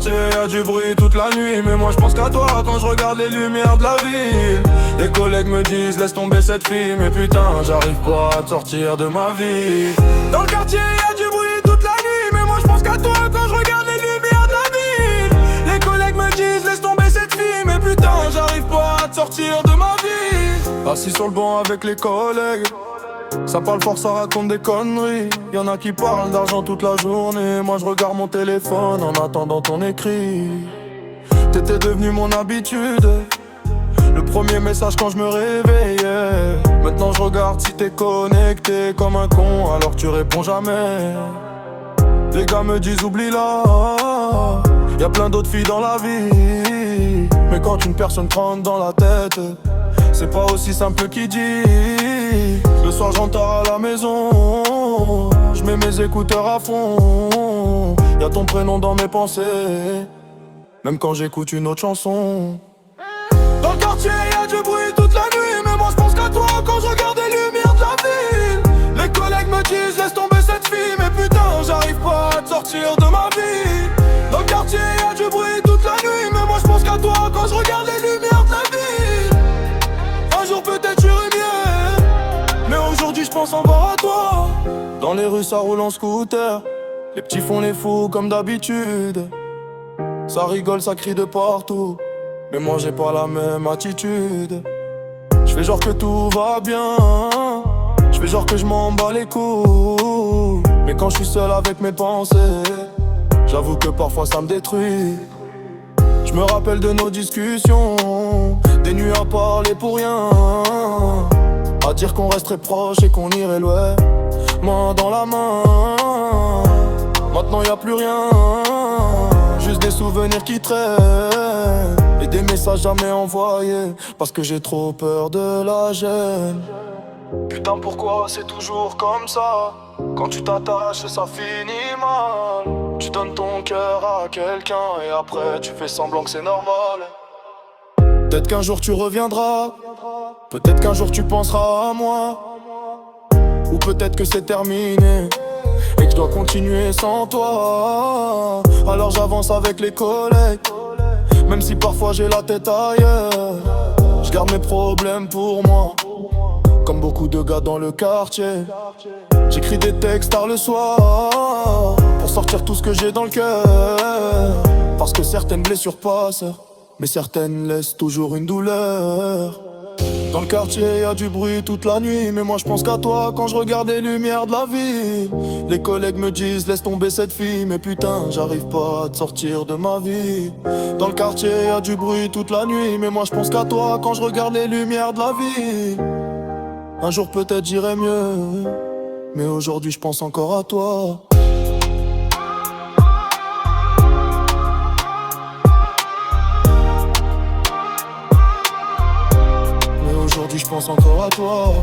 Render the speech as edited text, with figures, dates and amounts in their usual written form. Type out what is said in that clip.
quartier y'a du bruit toute la nuit, mais moi je pense qu'à toi quand je regarde les lumières de la ville. Les collègues me disent laisse tomber cette fille, mais putain j'arrive pas à te sortir de ma vie. Dans le quartier y'a du bruit toute la nuit, mais moi je pense qu'à toi quand je regarde les lumières de la ville. Les collègues me disent laisse tomber cette fille, mais putain j'arrive pas à te sortir de ma vie. Assis sur le banc avec les collègues, ça parle fort, ça raconte des conneries. Y'en a qui parlent d'argent toute la journée, moi je regarde mon téléphone en attendant ton écrit. T'étais devenu mon habitude, le premier message quand je me réveillais. Maintenant je regarde si t'es connecté comme un con alors que tu réponds jamais. Les gars me disent oublie-la, y'a plein d'autres filles dans la vie. Mais quand une personne te rentre dans la tête, c'est pas aussi simple qu'il dit. Le soir j'entre à la maison, je mets mes écouteurs à fond. Y'a ton prénom dans mes pensées, même quand j'écoute une autre chanson. Dans le quartier y'a du bruit toute la nuit, mais moi je pense qu'à toi quand je regarde les lumières de la ville. Les collègues me disent laisse tomber cette fille, mais putain j'arrive pas à te sortir de ma vie. Dans le quartier y'a du bruit toute la nuit, mais moi je pense qu'à toi quand je regarde les lumières de la ville. Un jour peut-être j'irai mieux, mais aujourd'hui je pense encore à toi. Dans les rues ça roule en scooter, les petits font les fous comme d'habitude. Ça rigole, ça crie de partout, mais moi j'ai pas la même attitude. J'fais genre que tout va bien, j'fais genre que je m'en bats les couilles. Mais quand je suis seul avec mes pensées, j'avoue que parfois ça me détruit. Je me rappelle de nos discussions, des nuits à parler pour rien, à dire qu'on resterait proches et qu'on irait loin, main dans la main. Maintenant y a plus rien, juste des souvenirs qui traînent et des messages jamais envoyés, parce que j'ai trop peur de la gêne. Putain pourquoi c'est toujours comme ça? Quand tu t'attaches ça finit mal. Tu donnes ton cœur à quelqu'un et après tu fais semblant que c'est normal. Peut-être qu'un jour tu reviendras, peut-être qu'un jour tu penseras à moi, ou peut-être que c'est terminé et que je dois continuer sans toi. Alors j'avance avec les collègues, même si parfois j'ai la tête ailleurs. Je garde mes problèmes pour moi, comme beaucoup de gars dans le quartier. J'écris des textes tard le soir, pour sortir tout ce que j'ai dans le cœur. Parce que certaines blessures passent, mais certaines laissent toujours une douleur. Dans le quartier y'a du bruit toute la nuit, mais moi je pense qu'à toi quand je regarde les lumières de la vie. Les collègues me disent laisse tomber cette fille, mais putain j'arrive pas à te sortir de ma vie. Dans le quartier y'a du bruit toute la nuit, mais moi je pense qu'à toi quand je regarde les lumières de la vie. Un jour peut-être j'irai mieux, mais aujourd'hui je pense encore à toi. Mais aujourd'hui je pense encore à toi.